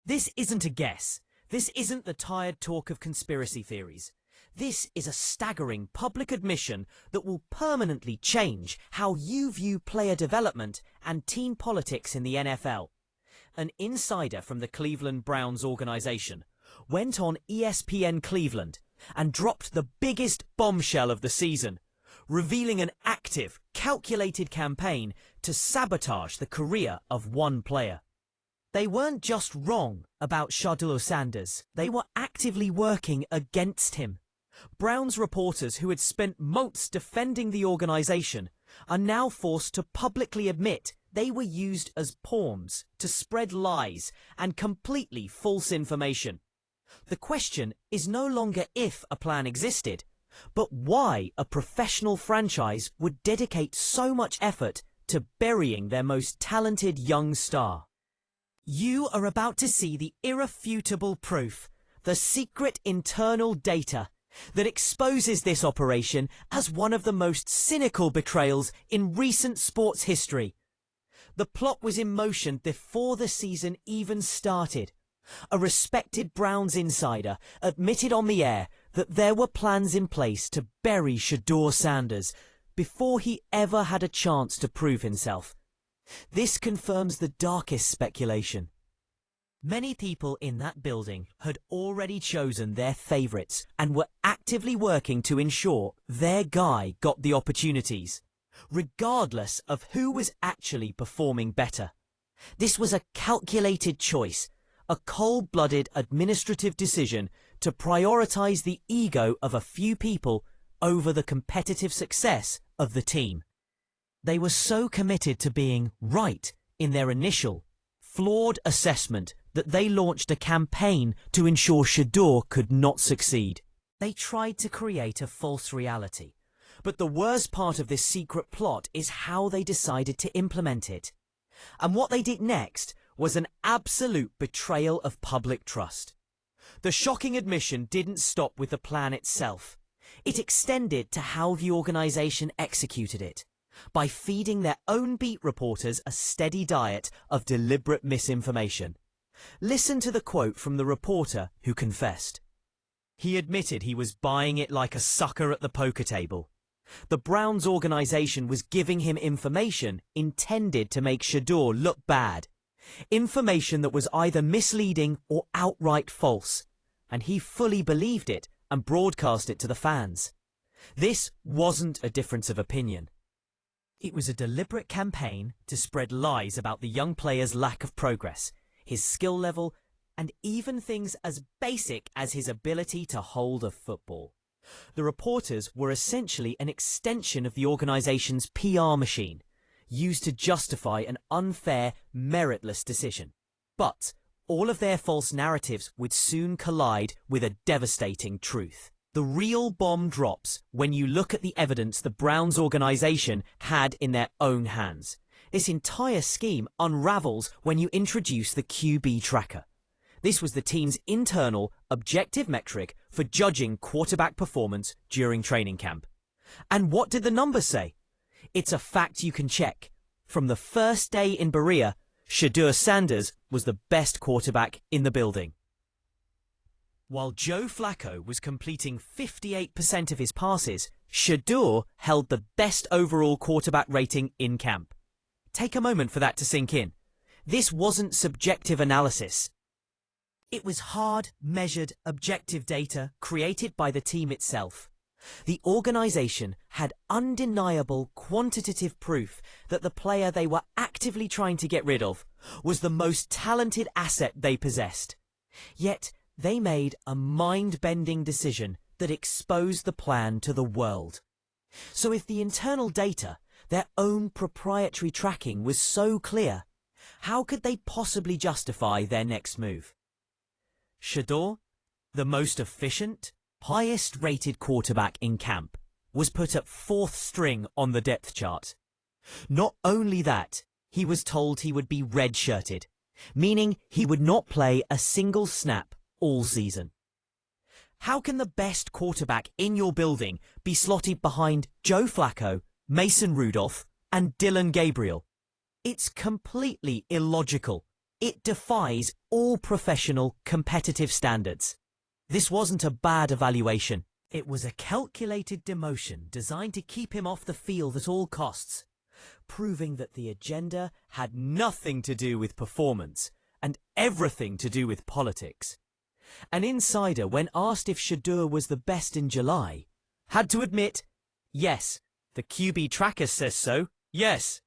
This isn't a guess. This isn't the tired talk of conspiracy theories. This is a staggering public admission that will permanently change how you view player development and team politics in the NFL. An insider from the Cleveland Browns organization went on ESPN Cleveland and dropped the biggest bombshell of the season, revealing an active, calculated campaign to sabotage the career of one player. They weren't just wrong about Shedeur Sanders, they were actively working against him. Browns reporters who had spent months defending the organization are now forced to publicly admit they were used as pawns to spread lies and completely false information. The question is no longer if a plan existed, but why a professional franchise would dedicate so much effort to burying their most talented young star. You are about to see the irrefutable proof, the secret internal data that exposes this operation as one of the most cynical betrayals in recent sports history. The plot was in motion before the season even started. A respected Browns insider admitted on the air that there were plans in place to bury Shedeur Sanders before he ever had a chance to prove himself. This confirms the darkest speculation. Many people in that building had already chosen their favourites and were actively working to ensure their guy got the opportunities, regardless of who was actually performing better. This was a calculated choice, a cold-blooded administrative decision to prioritise the ego of a few people over the competitive success of the team. They were so committed to being right in their initial, flawed assessment that they launched a campaign to ensure Shedeur could not succeed. They tried to create a false reality, but the worst part of this secret plot is how they decided to implement it. And what they did next was an absolute betrayal of public trust. The shocking admission didn't stop with the plan itself. It extended to how the organisation executed it, by feeding their own beat reporters a steady diet of deliberate misinformation. Listen to the quote from the reporter who confessed. He admitted he was buying it like a sucker at the poker table. The Browns organization was giving him information intended to make Shedeur look bad. Information that was either misleading or outright false. And he fully believed it and broadcast it to the fans. This wasn't a difference of opinion. It was a deliberate campaign to spread lies about the young player's lack of progress, his skill level, and even things as basic as his ability to hold a football. The reporters were essentially an extension of the organization's PR machine, used to justify an unfair, meritless decision. But all of their false narratives would soon collide with a devastating truth. The real bomb drops when you look at the evidence the Browns organization had in their own hands. This entire scheme unravels when you introduce the QB tracker. This was the team's internal, objective metric for judging quarterback performance during training camp. And what did the numbers say? It's a fact you can check. From the first day in Berea, Shedeur Sanders was the best quarterback in the building. While Joe Flacco was completing 58% of his passes, Shedeur held the best overall quarterback rating in camp. Take a moment for that to sink in. This wasn't subjective analysis. It was hard, measured, objective data created by the team itself. The organization had undeniable quantitative proof that the player they were actively trying to get rid of was the most talented asset they possessed. Yet, they made a mind-bending decision that exposed the plan to the world. So if the internal data, their own proprietary tracking, was so clear, how could they possibly justify their next move? Shedeur, the most efficient, highest-rated quarterback in camp, was put at fourth string on the depth chart. Not only that, he was told he would be red-shirted, meaning he would not play a single snap all season. How can the best quarterback in your building be slotted behind Joe Flacco, Mason Rudolph, and Dillon Gabriel? It's completely illogical. It defies all professional, competitive standards. This wasn't a bad evaluation. It was a calculated demotion designed to keep him off the field at all costs, proving that the agenda had nothing to do with performance and everything to do with politics. An insider, when asked if Shedeur was the best in July, had to admit, yes, the QB tracker says so, yes.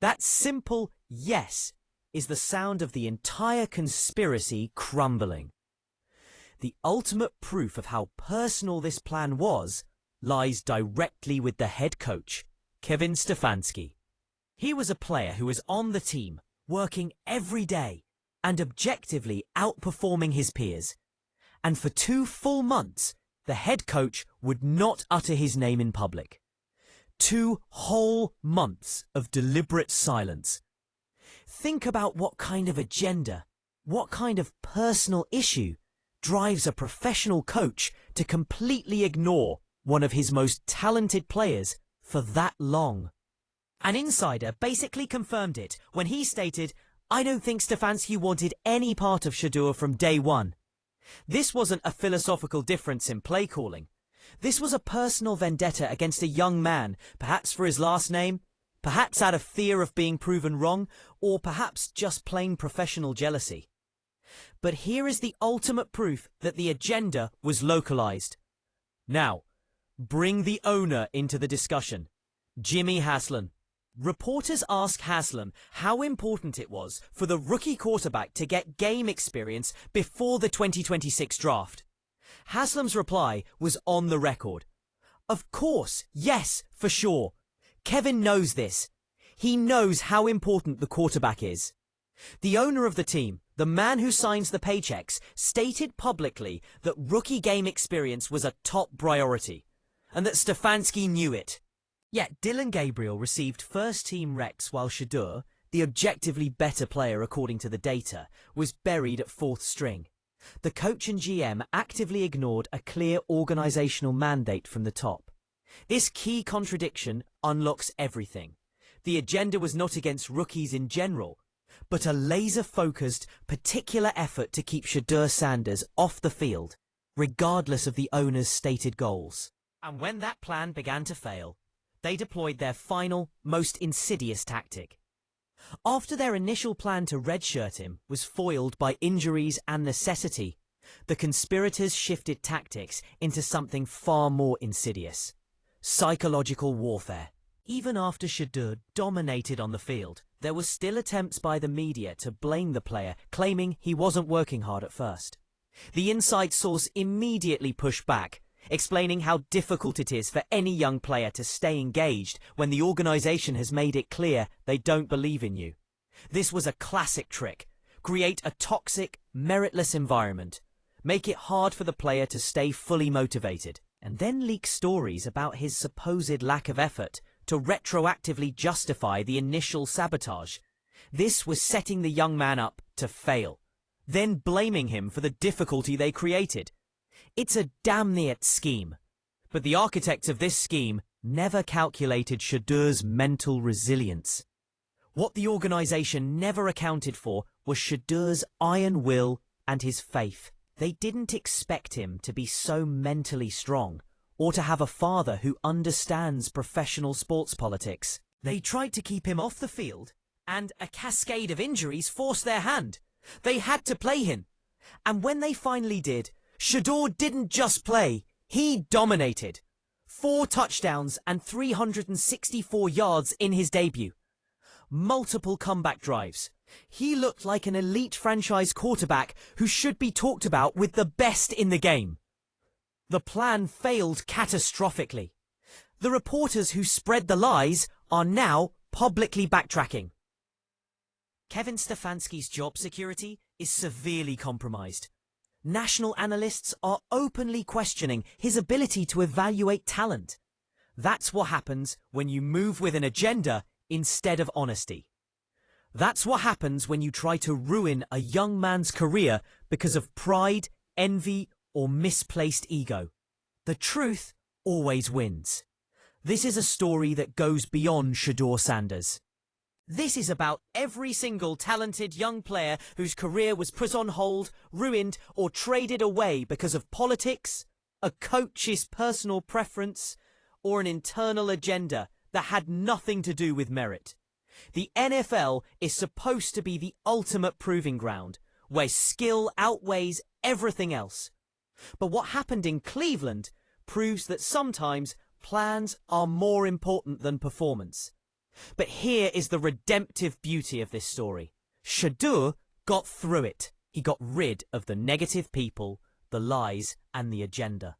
That simple yes is the sound of the entire conspiracy crumbling. The ultimate proof of how personal this plan was lies directly with the head coach, Kevin Stefanski. He was a player who was on the team, working every day and objectively outperforming his peers. And for 2 full months, the head coach would not utter his name in public. 2 whole months of deliberate silence. Think about what kind of agenda, what kind of personal issue drives a professional coach to completely ignore one of his most talented players for that long. An insider basically confirmed it when he stated, "I don't think Stefanski wanted any part of Shedeur from day one." This wasn't a philosophical difference in play calling. This was a personal vendetta against a young man, perhaps for his last name, perhaps out of fear of being proven wrong, or perhaps just plain professional jealousy. But here is the ultimate proof that the agenda was localized. Now, bring the owner into the discussion, Jimmy Haslam. Reporters asked Haslam how important it was for the rookie quarterback to get game experience before the 2026 draft. Haslam's reply was on the record. Of course, yes, for sure. Kevin knows this. He knows how important the quarterback is. The owner of the team, the man who signs the paychecks, stated publicly that rookie game experience was a top priority, and that Stefanski knew it. Yet Dillon Gabriel received first-team recs while Shedeur, the objectively better player according to the data, was buried at 4th string. The coach and GM actively ignored a clear organizational mandate from the top. This key contradiction unlocks everything. The agenda was not against rookies in general, but a laser-focused, particular effort to keep Shedeur Sanders off the field, regardless of the owner's stated goals. And when that plan began to fail, they deployed their final, most insidious tactic. After their initial plan to redshirt him was foiled by injuries and necessity, the conspirators shifted tactics into something far more insidious: psychological warfare. Even after Shedeur dominated on the field, there were still attempts by the media to blame the player, claiming he wasn't working hard at first. The inside source immediately pushed back, explaining how difficult it is for any young player to stay engaged when the organization has made it clear they don't believe in you. This was a classic trick: create a toxic, meritless environment, make it hard for the player to stay fully motivated, and then leak stories about his supposed lack of effort to retroactively justify the initial sabotage. This was setting the young man up to fail, then blaming him for the difficulty they created. It's a damn near scheme, but the architects of this scheme never calculated Shedeur's mental resilience. What the organization never accounted for was Shedeur's iron will and his faith. They didn't expect him to be so mentally strong, or to have a father who understands professional sports politics. They tried to keep him off the field, and a cascade of injuries forced their hand. They had to play him. And when they finally did, Shedeur didn't just play, he dominated. 4 touchdowns and 364 yards in his debut. Multiple comeback drives. He looked like an elite franchise quarterback who should be talked about with the best in the game. The plan failed catastrophically. The reporters who spread the lies are now publicly backtracking. Kevin Stefanski's job security is severely compromised. National analysts are openly questioning his ability to evaluate talent. That's what happens when you move with an agenda instead of honesty. That's what happens when you try to ruin a young man's career because of pride, envy, or misplaced ego. The truth always wins. This is a story that goes beyond Shedeur Sanders. This is about every single talented young player whose career was put on hold, ruined, or traded away because of politics, a coach's personal preference, or an internal agenda that had nothing to do with merit. The NFL is supposed to be the ultimate proving ground, where skill outweighs everything else. But what happened in Cleveland proves that sometimes plans are more important than performance. But here is the redemptive beauty of this story. Shedeur got through it. He got rid of the negative people, the lies, and the agenda.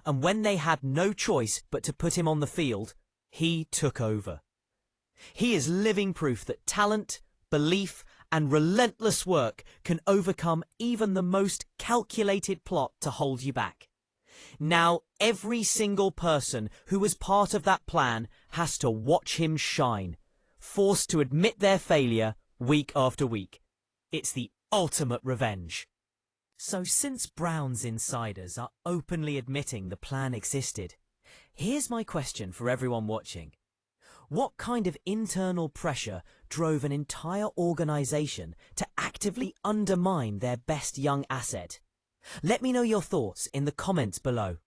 And when they had no choice but to put him on the field, he took over. He is living proof that talent, belief, and relentless work can overcome even the most calculated plot to hold you back. Now, every single person who was part of that plan has to watch him shine, forced to admit their failure week after week. It's the ultimate revenge. So since Brown's insiders are openly admitting the plan existed, here's my question for everyone watching. What kind of internal pressure drove an entire organization to actively undermine their best young asset? Let me know your thoughts in the comments below.